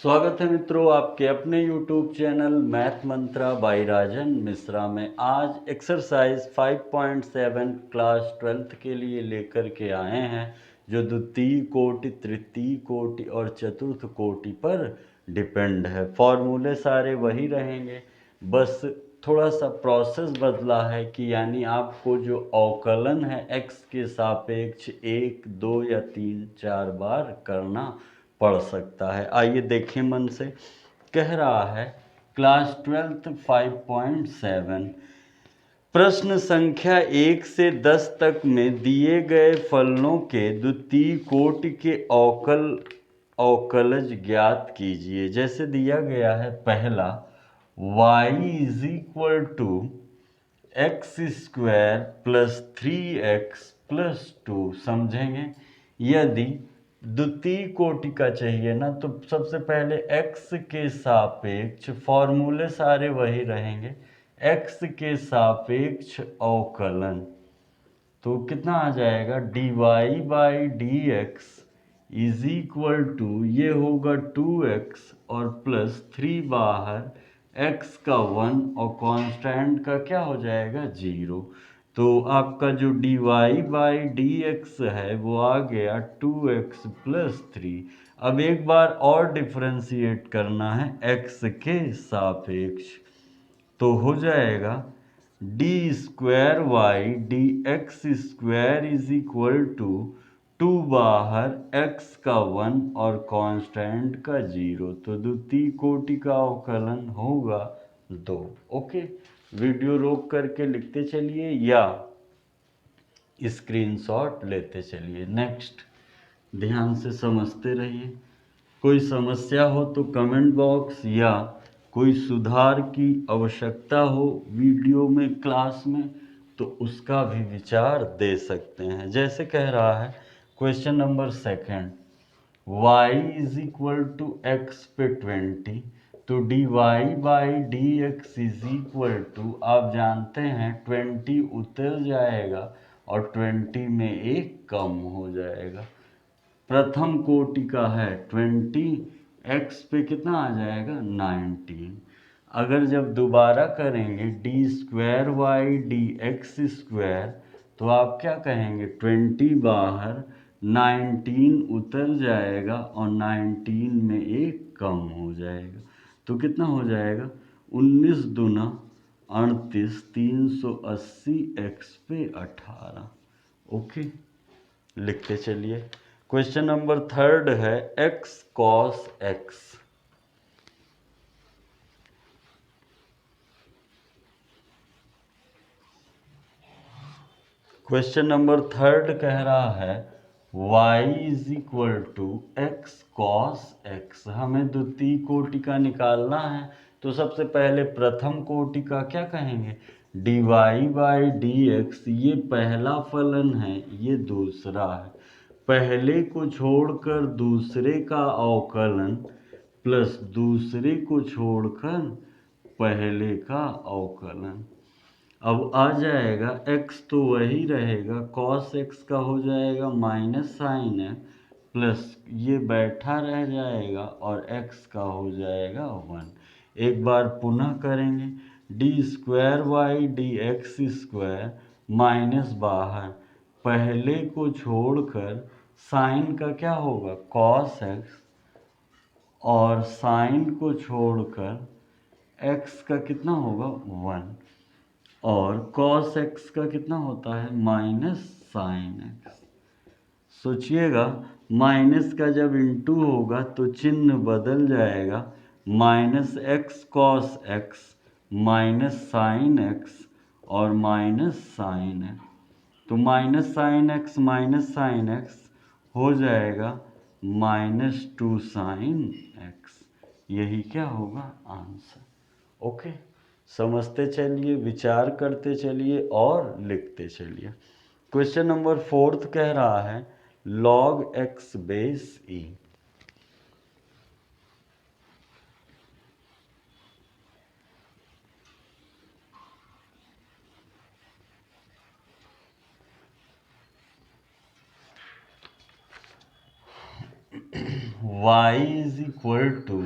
स्वागत है मित्रों आपके अपने YouTube चैनल मैथ मंत्रा बाय राजन मिश्रा में। आज एक्सरसाइज 5.7 क्लास 12th के लिए लेकर के आए हैं, जो द्वितीय कोटि, तृतीय कोटि और चतुर्थ कोटि पर डिपेंड है। फॉर्मूले सारे वही रहेंगे, बस थोड़ा सा प्रोसेस बदला है कि यानी आपको जो अवकलन है x के सापेक्ष 1, 2 या 3, 4 बार करना पढ़ सकता है। आइए देखें मन से। कह रहा है क्लास 12th 5.7 प्रश्न संख्या 1 से 10 तक में दिए गए फलनों के द्वितीय कोटि के अवकलज ज्ञात कीजिए। जैसे दिया गया है पहला y is equal to x square plus 3x plus 2। समझेंगे, यदि द्वितीय कोटि का चाहिए ना तो सबसे पहले x के सापेक्ष, फॉर्मूले सारे वही रहेंगे, x के सापेक्ष अवकलन। तो कितना आ जाएगा, dy by d x is equal to, ये होगा 2x और प्लस 3 बाहर, x का 1 और कांस्टेंट का क्या हो जाएगा 0। तो आपका जो dy बाई डी एक्स है वो आ गया 2x प्लस 3। अब एक बार और डिफ्रेंशिएट करना है x के सापेक्ष, तो हो जाएगा d square y d x square is equal to 2 बाहर, x का 1 और कांस्टेंट का 0। तो द्वितीय कोटि का अवकलन होगा 2। ओके, वीडियो रोक करके लिखते चलिए या स्क्रीनशॉट लेते चलिए। नेक्स्ट, ध्यान से समझते रहिए। कोई समस्या हो तो कमेंट बॉक्स या कोई सुधार की आवश्यकता हो वीडियो में, क्लास में, तो उसका भी विचार दे सकते हैं। जैसे कह रहा है question number 2, y is equal to x पे 20, तो dy by d x is equal to, आप जानते हैं 20 उतर जाएगा और 20 में एक कम हो जाएगा। प्रथम कोटि का है 20, x पे कितना आ जाएगा 19। अगर जब दोबारा करेंगे d square y d x square, तो आप क्या कहेंगे 20 बाहर, 19 उतर जाएगा और 19 में एक कम हो जाएगा। तो कितना हो जाएगा 19 दूना 38, 380 x पे 18। ओके, लिखते चलिए। क्वेश्चन नंबर 3 है x cos x। Question number 3 कह रहा है y is equal to x cos x. हमें द्वितीय कोटि का निकालना है, तो सबसे पहले प्रथम कोटि का क्या कहेंगे, dy बाई डी एक्स। ये पहला फलन है, ये दूसरा है। पहले को छोड़कर दूसरे का अवकलन प्लस दूसरे को छोड़कर पहले का अवकलन। अब आ जाएगा x तो वही रहेगा, cos x का हो जाएगा माइनस साइन एक्स, प्लस ये बैठा रह जाएगा और x का हो जाएगा 1। एक बार पुनः करेंगे, d square y d x square minus बाहर, पहले को छोड़कर साइन का क्या होगा cos x, और साइन को छोड़कर x का कितना होगा 1, और cos x का कितना होता है माइनस साइन x। सोचिएगा, माइनस का जब इंटू होगा तो चिन्ह बदल जाएगा, minus x cos x minus sine x और माइनस साइन एक्स। तो माइनस साइन एक्स हो जाएगा माइनस 2 साइन एक्स। यही क्या होगा आंसर। ओके, समझते चलिए, विचार करते चलिए और लिखते चलिए। क्वेश्चन नंबर 4 कह रहा है log x base e। y is equal to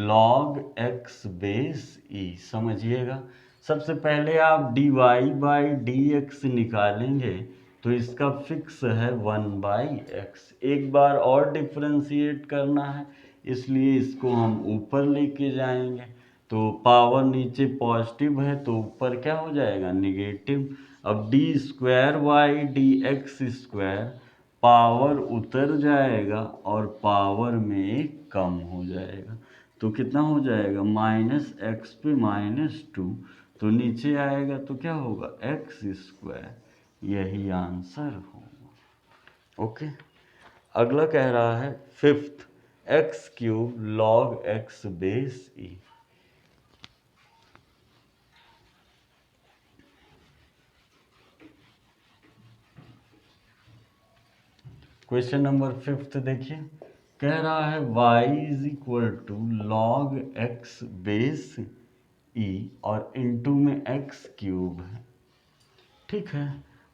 log x base e। समझिएगा, सबसे पहले आप dy बाई डी एक्स निकालेंगे तो इसका फिक्स है 1/x। एक बार और डिफ्रेंशिएट करना है, इसलिए इसको हम ऊपर लेके जाएंगे। तो पावर नीचे पॉजिटिव है तो ऊपर क्या हो जाएगा, निगेटिव। अब d square y d x square power उतर जाएगा और पावर में कम हो जाएगा। तो कितना हो जाएगा, -x पे -2, तो नीचे आएगा तो क्या होगा, x स्क्वायर। यही आंसर होगा। ओके, अगला कह रहा है fifth, x³ log x base e। Question number fifth देखिए, कह रहा है y is equal to log x base e और इनटू में x³ है। ठीक है,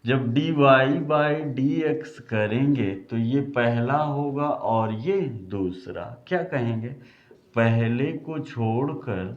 जब dy बाई डी एक्स करेंगे तो ये पहला होगा और ये दूसरा। क्या कहेंगे, पहले को छोड़कर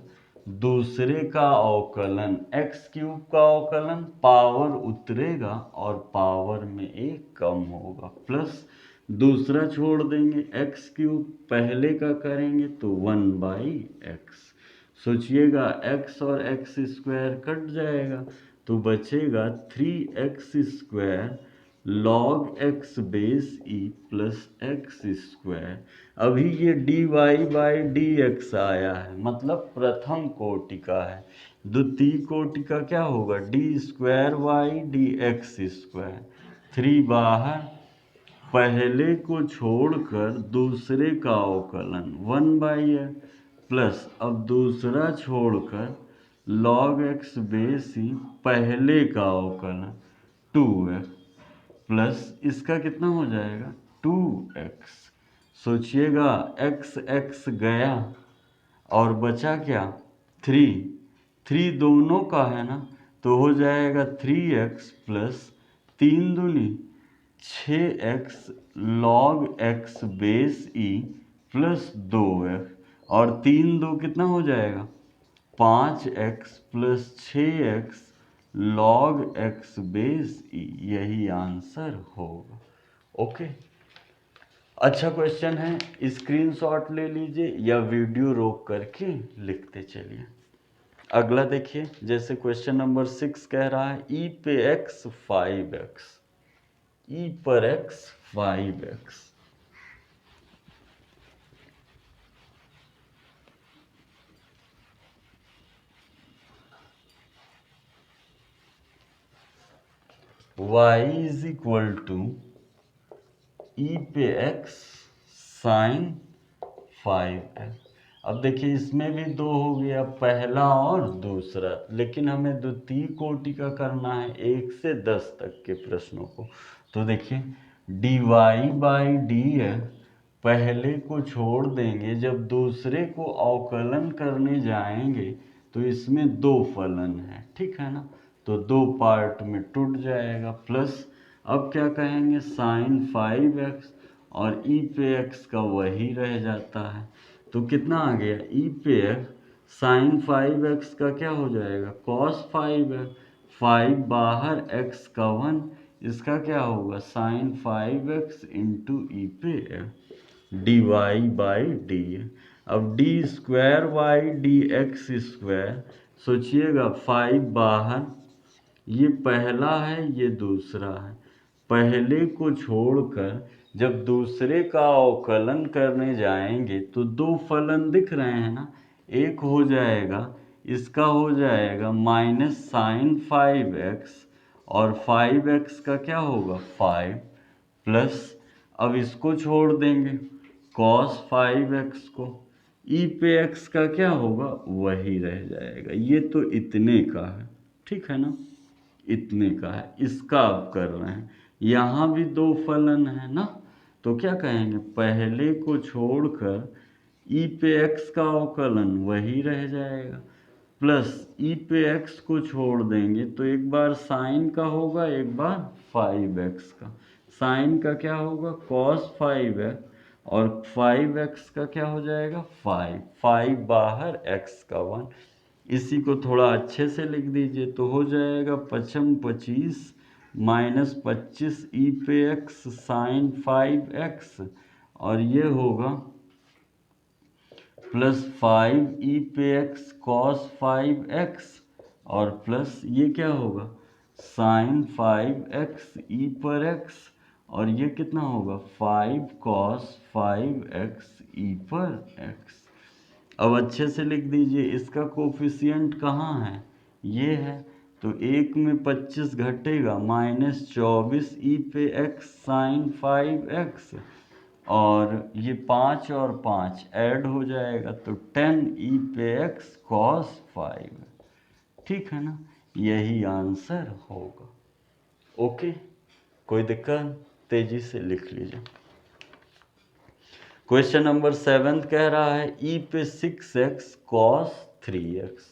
दूसरे का अवकलन, x³ का अवकलन पावर उतरेगा और पावर में एक कम होगा, प्लस दूसरा छोड़ देंगे, x³ पहले का करेंगे तो 1/x। सोचिएगा x और x स्क्वायर कट जाएगा तो बचेगा 3x square log x base e plus x square. अभी ये dy बाई डी एक्स आया है, मतलब प्रथम कोटि का है। द्वितीय कोटि का क्या होगा, d square y d x square. 3 बाहर, पहले को छोड़कर दूसरे का अवकलन 1/x प्लस अब दूसरा छोड़कर log x बेस ई पहले का अवकलन 2x प्लस इसका कितना हो जाएगा 2x। सोचिएगा x गया और बचा क्या 3 दोनों का है ना, तो हो जाएगा 3x प्लस 3 दूनी 6x log x base e plus 2x और 3 2 कितना हो जाएगा 5x plus 6x log x base e. यही आंसर होगा। ओके, अच्छा क्वेश्चन है, स्क्रीनशॉट ले लीजिए या वीडियो रोक करके लिखते चलिए। अगला देखिए, जैसे क्वेश्चन नंबर 6 कह रहा है e पे x 5x, e पर x 5x। y is equal to e पे x साइन 5x। अब देखिए इसमें भी दो हो गया, पहला और दूसरा, लेकिन हमें द्वितीय कोटि का करना है 1 से 10 तक के प्रश्नों को। तो देखिए dy बाई डी पहले को छोड़ देंगे, जब दूसरे को अवकलन करने जाएंगे तो इसमें दो फलन है, ठीक है ना, तो दो पार्ट में टूट जाएगा। प्लस अब क्या कहेंगे साइन 5x और e पे x का वही रह जाता है, तो कितना आ गया e पे x साइन 5x का क्या हो जाएगा cos 5x, 5 बाहर x का 1, इसका क्या होगा साइन 5x इंटू ई पे x d y by d. अब d square y d x square, सोचिएगा 5 बाहर, ये पहला है ये दूसरा है, पहले को छोड़कर जब दूसरे का अवकलन करने जाएंगे तो दो फलन दिख रहे हैं ना, एक हो जाएगा इसका हो जाएगा माइनस साइन 5x और 5x का क्या होगा 5 प्लस अब इसको छोड़ देंगे cos 5x को, e पे x का क्या होगा वही रह जाएगा। ये तो इतने का है, ठीक है ना, इतने का है, इसका अब कर रहे हैं। यहाँ भी दो फलन है ना, तो क्या कहेंगे पहले को छोड़कर e पे x का अवकलन वही रह जाएगा, प्लस e पे x को छोड़ देंगे तो एक बार साइन का होगा एक बार 5x का, साइन का क्या होगा cos 5x और 5x का क्या हो जाएगा 5 बाहर x का 1। इसी को थोड़ा अच्छे से लिख दीजिए तो हो जाएगा 25 माइनस 25 ई पे x साइन 5x, और ये होगा प्लस 5 ई पे x कॉस 5x, और प्लस ये क्या होगा साइन 5x ई पर x, और ये कितना होगा 5 cos 5x ई पर x। अब अच्छे से लिख दीजिए, इसका कोफिशिएंट कहाँ है ये है, तो एक में 25 घटेगा माइनस 24 ई पे x साइन 5x, और ये 5 और 5 ऐड हो जाएगा तो 10 ई पे x cos 5। ठीक है ना, यही आंसर होगा। ओके, कोई दिक्कत, तेजी से लिख लीजिए। क्वेश्चन नंबर 7 कह रहा है ई पे 6x cos 3x।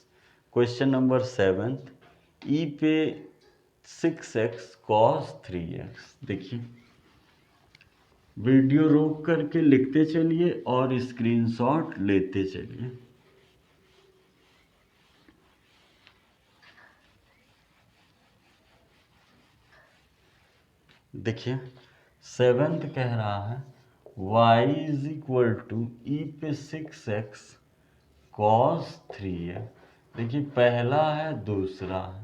Question number 7 ई पे 6x cos 3x। देखिए वीडियो रोक करके लिखते चलिए और स्क्रीनशॉट लेते चलिए। देखिए 7th कह रहा है y इज इक्वल टू ई पे 6x cos 3x। देखिए पहला है दूसरा है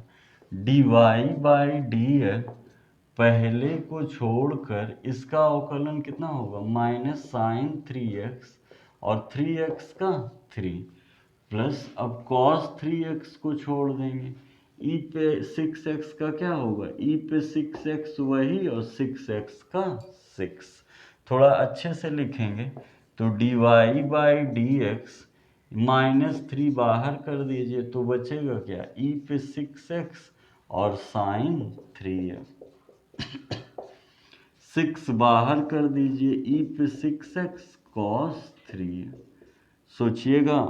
dy बाई dx, पहले को छोड़कर इसका अवकलन कितना होगा माइनस साइन 3x, और 3x का 3 प्लस अब cos 3x को छोड़ देंगे, ई पे 6x का क्या होगा ई पे 6x वही और 6x का 6। थोड़ा अच्छे से लिखेंगे तो dy बाई dx माइनस 3 बाहर कर दीजिए तो बचेगा क्या ई पे 6x और साइन 3x। 6 बाहर कर दीजिए ई पे 6x cos 3। सोचिएगा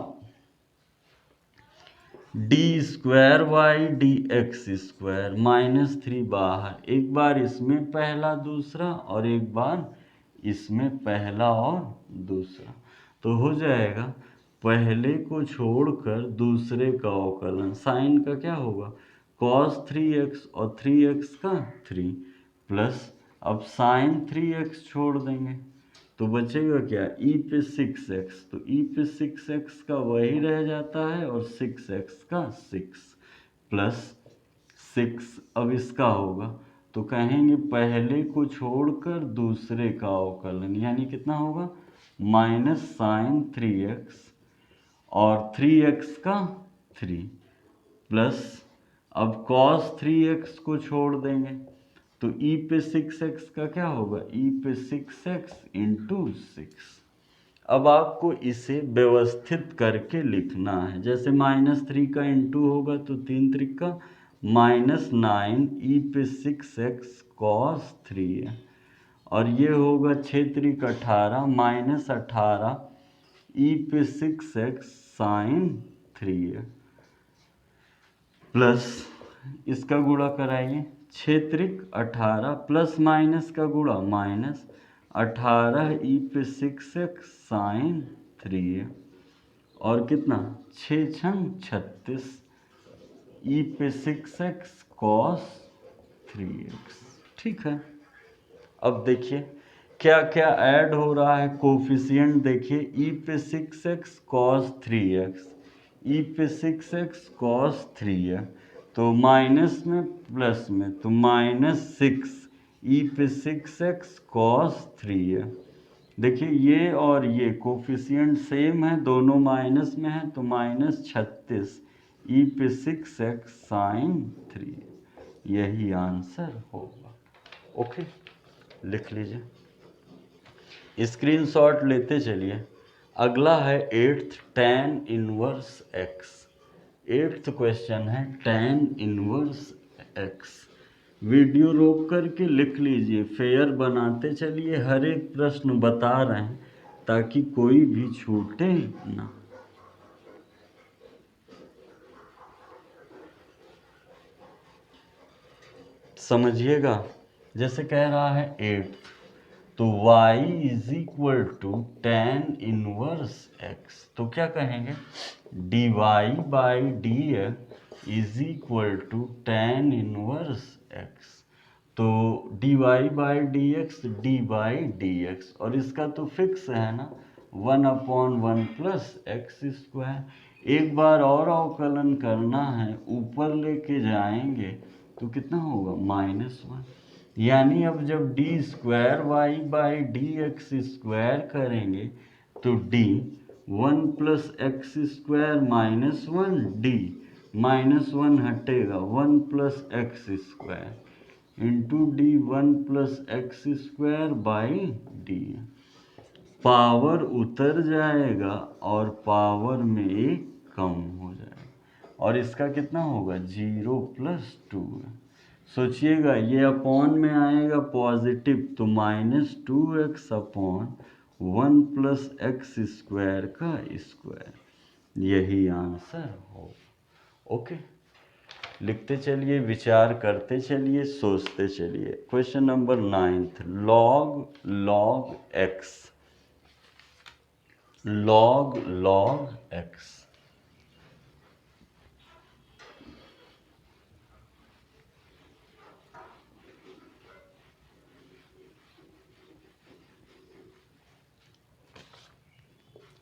D square by d x square minus 3 बाहर, एक बार इसमें पहला दूसरा और एक बार इसमें पहला और दूसरा, तो हो जाएगा पहले को छोड़कर दूसरे का अवकलन, साइन का क्या होगा cos 3x और 3x का 3 प्लस अब साइन 3x छोड़ देंगे तो बचेगा क्या ई पे 6x, तो ई पे 6x का वही रह जाता है और 6x का 6 प्लस 6 अब इसका होगा तो कहेंगे पहले को छोड़कर दूसरे का अवकलन, यानी कितना होगा माइनस साइन 3x और 3x का 3 प्लस अब cos 3x को छोड़ देंगे तो e पे 6x का क्या होगा e पे 6x इंटू 6। अब आपको इसे व्यवस्थित करके लिखना है, जैसे -3 का इंटू होगा तो 3 त्रिका -9 e पे 6x cos 3 है, और ये होगा 6 त्रिक 18 -18 e पे 6x साइन 3 है, प्लस इसका गुणा कराइए 6 त्रिक 18 प्लस माइनस का गुणा माइनस 18 ई पे 6x साइन 3 है, और कितना 6 छंग 36 ई पे 6x cos 3x। ठीक है, अब देखिए क्या क्या ऐड हो रहा है कोफिशिएंट, देखिए ई पे 6x cos 3x, ई पे 6x cos 3 है तो माइनस में प्लस में तो -6 ई पे 6x cos 3 है। देखिए ये और ये कोफिशिएंट सेम है, दोनों माइनस में है तो -36 ई पे 6x साइन 3, यही आंसर होगा। ओके, लिख लीजिए, स्क्रीनशॉट लेते चलिए। अगला है 8th tan inverse x। 8th question है tan इनवर्स x। वीडियो रोक करके लिख लीजिए, फेयर बनाते चलिए, हर एक प्रश्न बता रहे हैं ताकि कोई भी छूटे ना। समझिएगा, जैसे कह रहा है 8th तो y is equal to tan inverse x। तो क्या कहेंगे, dy by d x is equal to tan inverse x। तो dy by d x d by d x, और इसका तो फिक्स है ना 1/1 प्लस एक्स स्क्वायर। एक बार और अवकलन करना है, ऊपर लेके जाएंगे तो कितना होगा -1। यानी अब जब d square y by d x square करेंगे तो d 1 plus x square -1, d -1 हटेगा 1 plus x square into d 1 plus x square by d. Power उतर जाएगा और पावर में एक कम हो जाएगा, और इसका कितना होगा 0 प्लस 2। सोचिएगा ये अपॉन में आएगा पॉजिटिव, तो -2x upon 1 plus x square का स्क्वायर, यही आंसर होगा। ओके, लिखते चलिए, विचार करते चलिए, सोचते चलिए। Question number 9, log x, log x।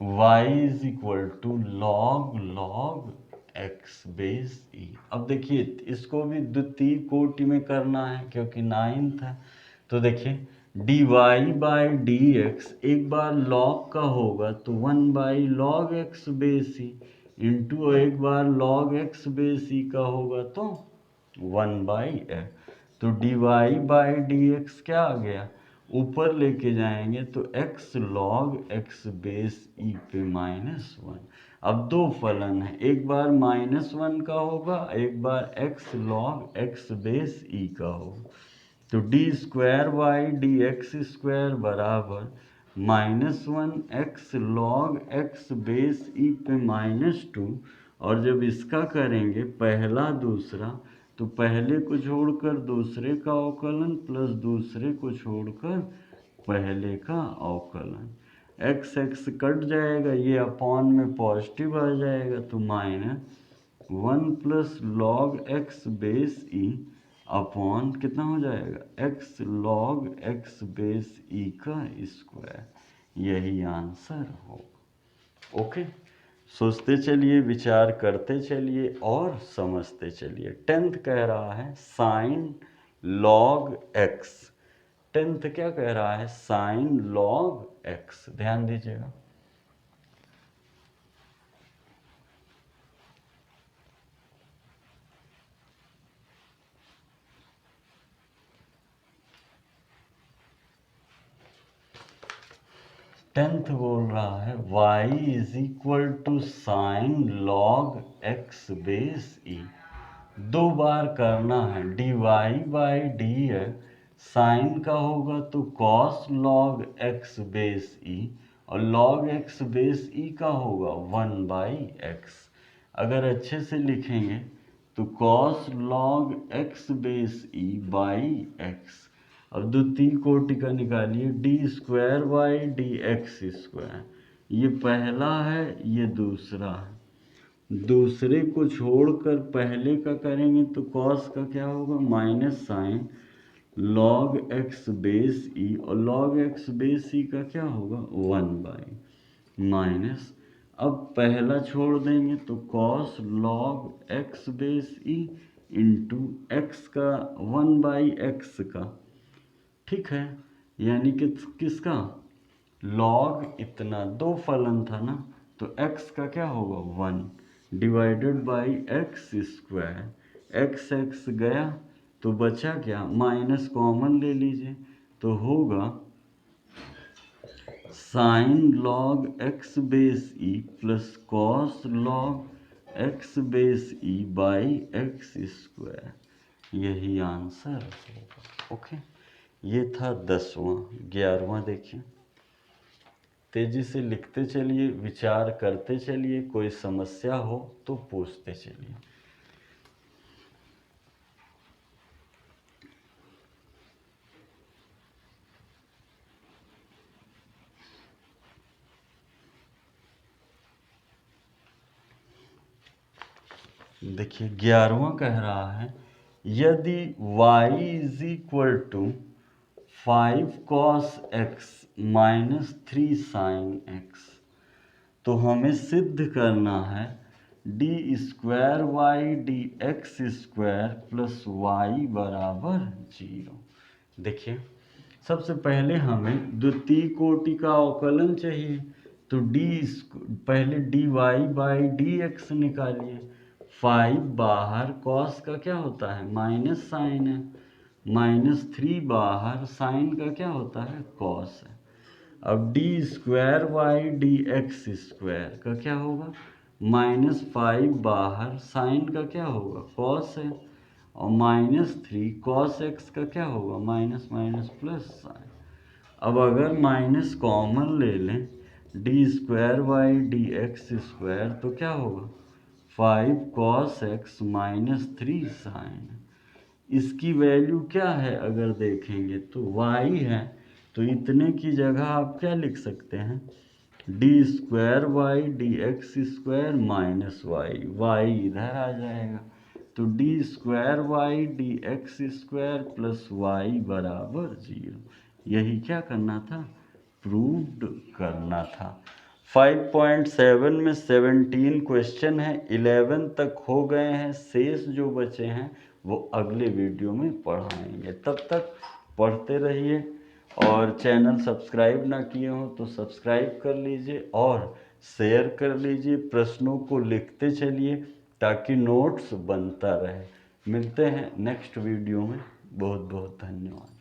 y is equal to log x base e। अब देखिए इसको भी द्वितीय कोटि में करना है क्योंकि 9th है। तो देखिए dy बाई डी एक्स एक बार log का होगा तो 1/log x base e, into एक बार log x बेस e का होगा तो 1/x। तो dy बाई डी एक्स क्या आ गया, ऊपर लेके जाएंगे तो x log x base e पे -1। अब दो फलन है, एक बार -1 का होगा, एक बार x log x base e का होगा। तो d square by d x square बराबर -1x log x base e पे -2। और जब इसका करेंगे पहला दूसरा, तो पहले को छोड़कर दूसरे का अवकलन प्लस दूसरे को छोड़कर पहले का अवकलन, x कट जाएगा, ये अपॉन में पॉजिटिव आ जाएगा तो -1 plus log x base e upon कितना हो जाएगा x log x base e का स्क्वायर, यही आंसर होगा। ओके, सोचते चलिए, विचार करते चलिए और समझते चलिए। 10th कह रहा है साइन log x। 10th क्या कह रहा है, साइन log x। ध्यान दीजिएगा, टेंथ बोल रहा है y is equal to sine log x base e। दो बार करना है, dy by d x sine का होगा तो cos log x base e, और log x बेस e का होगा 1/x। अगर अच्छे से लिखेंगे तो cos log x base e by x। अब द्वितीय कोटि का निकालिए, D square by d x square, ये पहला है ये दूसरा है, दूसरे को छोड़कर पहले का करेंगे तो कॉस का क्या होगा minus sine log x base e, और log x बेस e का क्या होगा 1/, माइनस अब पहला छोड़ देंगे तो cos log x base e into x का 1/x का, ठीक है, यानी कि किसका log इतना, दो फलन था ना तो x का क्या होगा 1 divided by x square, x गया तो बचा क्या, माइनस कॉमन ले लीजिए तो होगा sine log x base e plus cos log x base e by x square, यही आंसर होगा। ओके, ये था 10वां। 11वां देखिए, तेजी से लिखते चलिए, विचार करते चलिए, कोई समस्या हो तो पूछते चलिए। देखिए 11वां कह रहा है यदि y is equal to 5 cos x minus 3 sin x, तो हमें सिद्ध करना है d square y d x square plus y बराबर 0। देखिए सबसे पहले हमें द्वितीय कोटि का अवकलन चाहिए, तो पहले d y by d x निकालिए। 5 बाहर कॉस का क्या होता है माइनस साइन है, -3 बाहर साइन का क्या होता है कॉस है। अब d square y d x square का क्या होगा, -5 बाहर साइन का क्या होगा कॉस है, और -3 कॉस एक्स का क्या होगा माइनस माइनस प्लस साइन। अब अगर माइनस कॉमन ले लें d square y d x square तो क्या होगा 5 cos x -3 साइन। इसकी वैल्यू क्या है अगर देखेंगे तो y है, तो इतने की जगह आप क्या लिख सकते हैं d square y d x square minus y इधर आ जाएगा, तो d square y d x square plus y बराबर 0। यही क्या करना था प्रूव्ड करना था। 5.7 में 17 क्वेश्चन है, 11 तक हो गए हैं, शेष जो बचे हैं वो अगले वीडियो में पढ़ाएंगे। तब तक पढ़ते रहिए, और चैनल सब्सक्राइब ना किए हो तो सब्सक्राइब कर लीजिए और शेयर कर लीजिए, प्रश्नों को लिखते चलिए ताकि नोट्स बनता रहे। मिलते हैं नेक्स्ट वीडियो में, बहुत बहुत धन्यवाद।